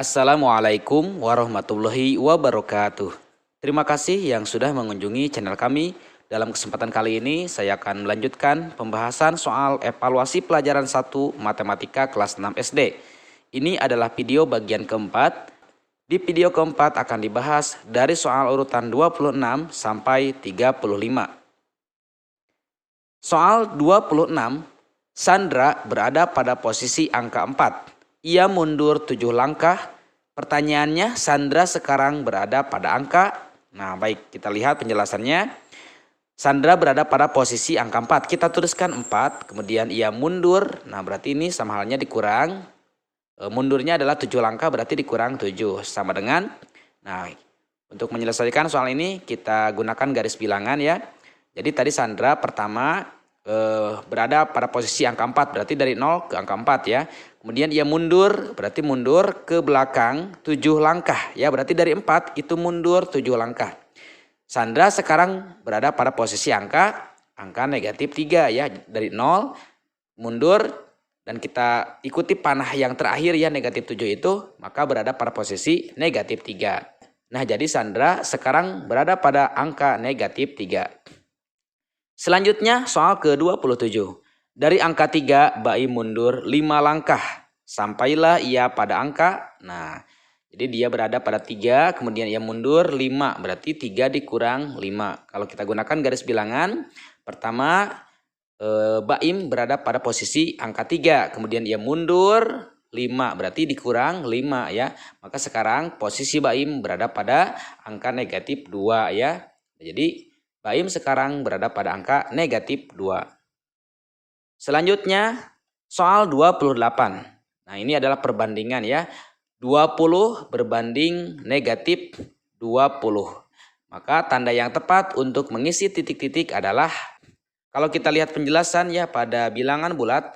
Assalamualaikum warahmatullahi wabarakatuh. Terima kasih yang sudah mengunjungi channel kami. Dalam kesempatan kali ini saya akan melanjutkan pembahasan soal evaluasi pelajaran 1 Matematika kelas 6 SD. Ini adalah video bagian keempat. Di video keempat akan dibahas dari soal urutan 26 sampai 35. Soal 26, Sandra berada pada posisi angka 4. Ia mundur 7 langkah. Pertanyaannya, Sandra sekarang berada pada angka. Nah, baik, kita lihat penjelasannya. Sandra berada pada posisi angka 4. Kita tuliskan 4, kemudian ia mundur. Nah, berarti ini sama halnya dikurang. Mundurnya adalah 7 langkah, berarti dikurang 7. Sama dengan, nah, untuk menyelesaikan soal ini kita gunakan garis bilangan ya. Jadi tadi Sandra pertama berada pada posisi angka 4, berarti dari 0 ke angka 4 ya. Kemudian ia mundur, berarti mundur ke belakang 7 langkah ya, berarti dari 4 itu mundur 7 langkah. Sandra sekarang berada pada posisi angka negatif 3 ya, dari 0 mundur dan kita ikuti panah yang terakhir ya, negatif 7 itu, maka berada pada posisi negatif 3. Nah, jadi Sandra sekarang berada pada angka negatif 3. Selanjutnya soal ke-27. Dari angka 3, Baim mundur 5 langkah. Sampailah ia pada angka, nah jadi dia berada pada 3, kemudian ia mundur 5. Berarti 3 dikurang 5. Kalau kita gunakan garis bilangan, pertama Baim berada pada posisi angka 3. Kemudian ia mundur 5. Berarti dikurang 5 ya. Maka sekarang posisi Baim berada pada angka negatif 2 ya. Jadi Baim sekarang berada pada angka negatif 2. Selanjutnya soal 28. Nah, ini adalah perbandingan ya. 20 berbanding negatif 20. Maka tanda yang tepat untuk mengisi titik-titik adalah, kalau kita lihat penjelasan ya pada bilangan bulat.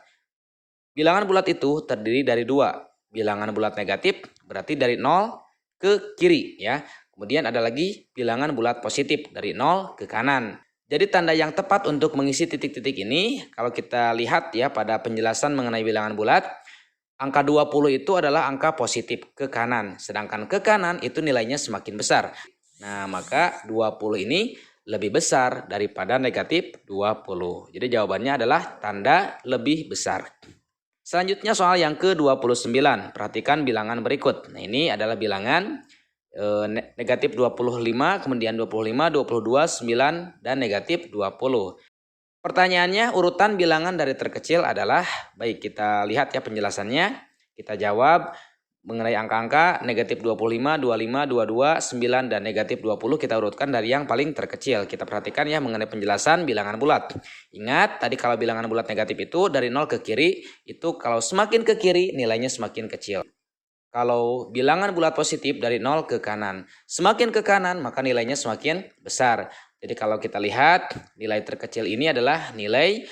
Bilangan bulat itu terdiri dari 2. Bilangan bulat negatif berarti dari 0 ke kiri ya. Kemudian ada lagi bilangan bulat positif dari 0 ke kanan. Jadi tanda yang tepat untuk mengisi titik-titik ini, kalau kita lihat ya pada penjelasan mengenai bilangan bulat, angka 20 itu adalah angka positif ke kanan. Sedangkan ke kanan itu nilainya semakin besar. Nah, maka 20 ini lebih besar daripada negatif 20. Jadi jawabannya adalah tanda lebih besar. Selanjutnya soal yang ke-29. Perhatikan bilangan berikut. Nah, ini adalah bilangan negatif 25, kemudian 25, 22, 9, dan negatif 20. Pertanyaannya, urutan bilangan dari terkecil adalah, baik kita lihat ya penjelasannya. Kita jawab mengenai angka-angka negatif 25, 25, 22, 9, dan negatif 20 kita urutkan dari yang paling terkecil. Kita perhatikan ya mengenai penjelasan bilangan bulat. Ingat tadi kalau bilangan bulat negatif itu dari 0 ke kiri, itu kalau semakin ke kiri nilainya semakin kecil. Kalau bilangan bulat positif dari 0 ke kanan, semakin ke kanan maka nilainya semakin besar. Jadi kalau kita lihat nilai terkecil ini adalah nilai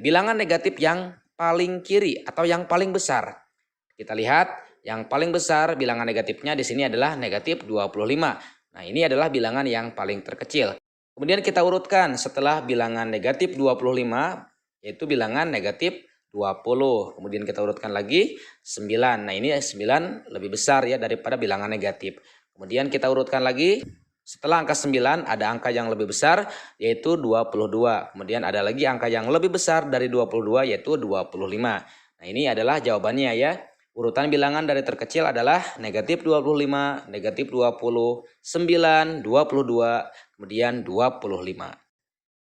bilangan negatif yang paling kiri atau yang paling besar. Kita lihat yang paling besar bilangan negatifnya di sini adalah negatif 25. Nah, ini adalah bilangan yang paling terkecil. Kemudian kita urutkan setelah bilangan negatif 25 yaitu bilangan negatif 20. Kemudian kita urutkan lagi 9. Nah, ini 9 lebih besar ya daripada bilangan negatif. Kemudian kita urutkan lagi setelah angka 9 ada angka yang lebih besar yaitu 22. Kemudian ada lagi angka yang lebih besar dari 22 yaitu 25. Nah, ini adalah jawabannya ya. Urutan bilangan dari terkecil adalah negatif 25, negatif 20, 9, 22, kemudian 25.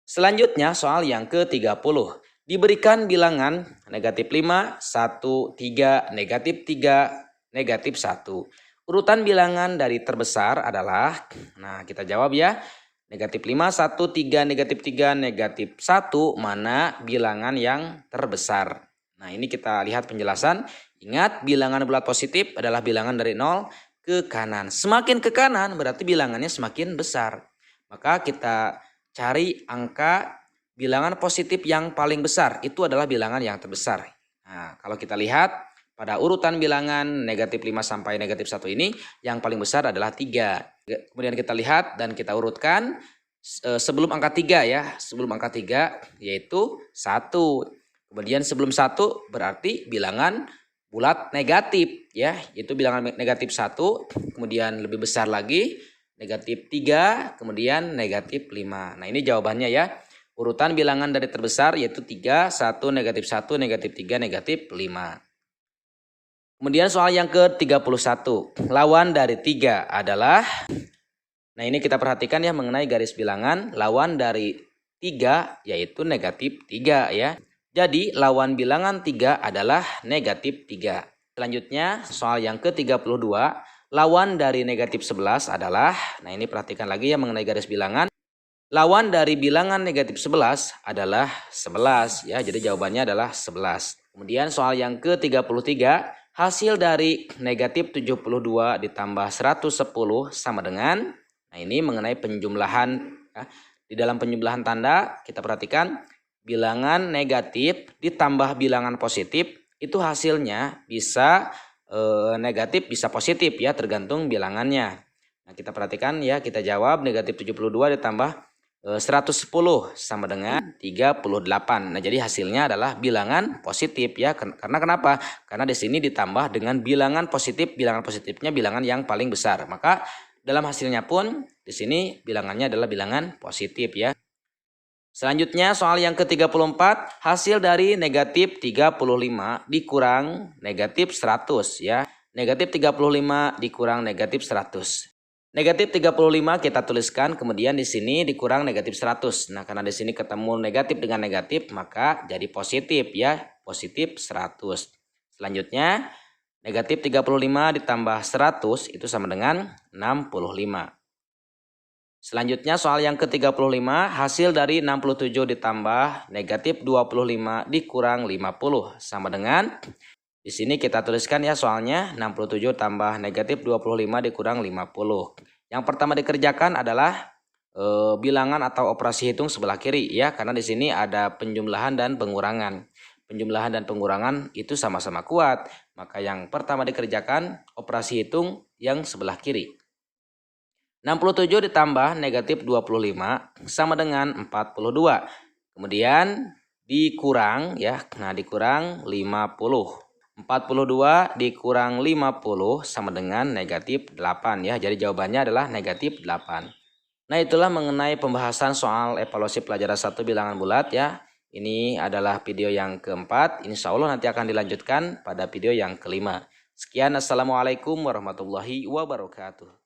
Selanjutnya soal yang ke-30. Diberikan bilangan negatif 5, 1, 3, negatif 3, negatif 1. Urutan bilangan dari terbesar adalah, nah kita jawab ya, negatif 5, 1, 3, negatif 3, negatif 1, mana bilangan yang terbesar. Nah, ini kita lihat penjelasan. Ingat bilangan bulat positif adalah bilangan dari 0 ke kanan. Semakin ke kanan berarti bilangannya semakin besar. Maka kita cari angka bilangan positif yang paling besar, itu adalah bilangan yang terbesar. Nah, kalau kita lihat pada urutan bilangan negatif 5 sampai negatif 1 ini, yang paling besar adalah 3. Kemudian kita lihat dan kita urutkan sebelum angka 3 ya, sebelum angka 3 yaitu 1. Kemudian sebelum 1 berarti bilangan bulat negatif ya, itu bilangan negatif 1, kemudian lebih besar lagi negatif 3, kemudian negatif 5. Nah, ini jawabannya ya. Urutan bilangan dari terbesar yaitu 3, 1, negatif 1, negatif 3, negatif 5. Kemudian soal yang ke-31. Lawan dari 3 adalah, nah ini kita perhatikan ya mengenai garis bilangan. Lawan dari 3 yaitu negatif 3 ya. Jadi lawan bilangan 3 adalah negatif 3. Selanjutnya soal yang ke-32. Lawan dari negatif 11 adalah, nah ini perhatikan lagi ya mengenai garis bilangan. Lawan dari bilangan negatif 11 adalah 11 ya. Jadi jawabannya adalah 11. Kemudian soal yang ke-33. Hasil dari negatif 72 ditambah 110 sama dengan, nah ini mengenai penjumlahan ya. Di dalam penjumlahan tanda kita perhatikan bilangan negatif ditambah bilangan positif itu hasilnya bisa negatif bisa positif ya, tergantung bilangannya. Nah kita perhatikan ya, kita jawab negatif 72 ditambah 110 sama dengan 38. Nah, jadi hasilnya adalah bilangan positif ya. Karena kenapa? Karena di sini ditambah dengan bilangan positif, bilangan positifnya bilangan yang paling besar. Maka dalam hasilnya pun di sini bilangannya adalah bilangan positif ya. Selanjutnya soal yang ke-34, hasil dari negatif 35 dikurang negatif 100 ya. Negatif 35 dikurang negatif 100. Negatif 35 kita tuliskan, kemudian di sini dikurang negatif 100. Nah, karena di sini ketemu negatif dengan negatif, maka jadi positif ya, positif 100. Selanjutnya, negatif 35 ditambah 100 itu sama dengan 65. Selanjutnya soal yang ke-35, hasil dari 67 ditambah negatif 25 dikurang 50 sama dengan, di sini kita tuliskan ya soalnya 67 tambah negatif 25 dikurang 50. Yang pertama dikerjakan adalah bilangan atau operasi hitung sebelah kiri ya, karena di sini ada penjumlahan dan pengurangan. Penjumlahan dan pengurangan itu sama-sama kuat. Maka yang pertama dikerjakan operasi hitung yang sebelah kiri. 67 ditambah negatif 25 sama dengan 42. Kemudian dikurang ya. Nah, dikurang 50. 42 dikurang 50 sama dengan negatif 8 ya. Jadi jawabannya adalah negatif 8. Nah, itulah mengenai pembahasan soal evaluasi pelajaran 1 bilangan bulat ya. Ini adalah video yang keempat. Insya Allah nanti akan dilanjutkan pada video yang kelima. Sekian, assalamualaikum warahmatullahi wabarakatuh.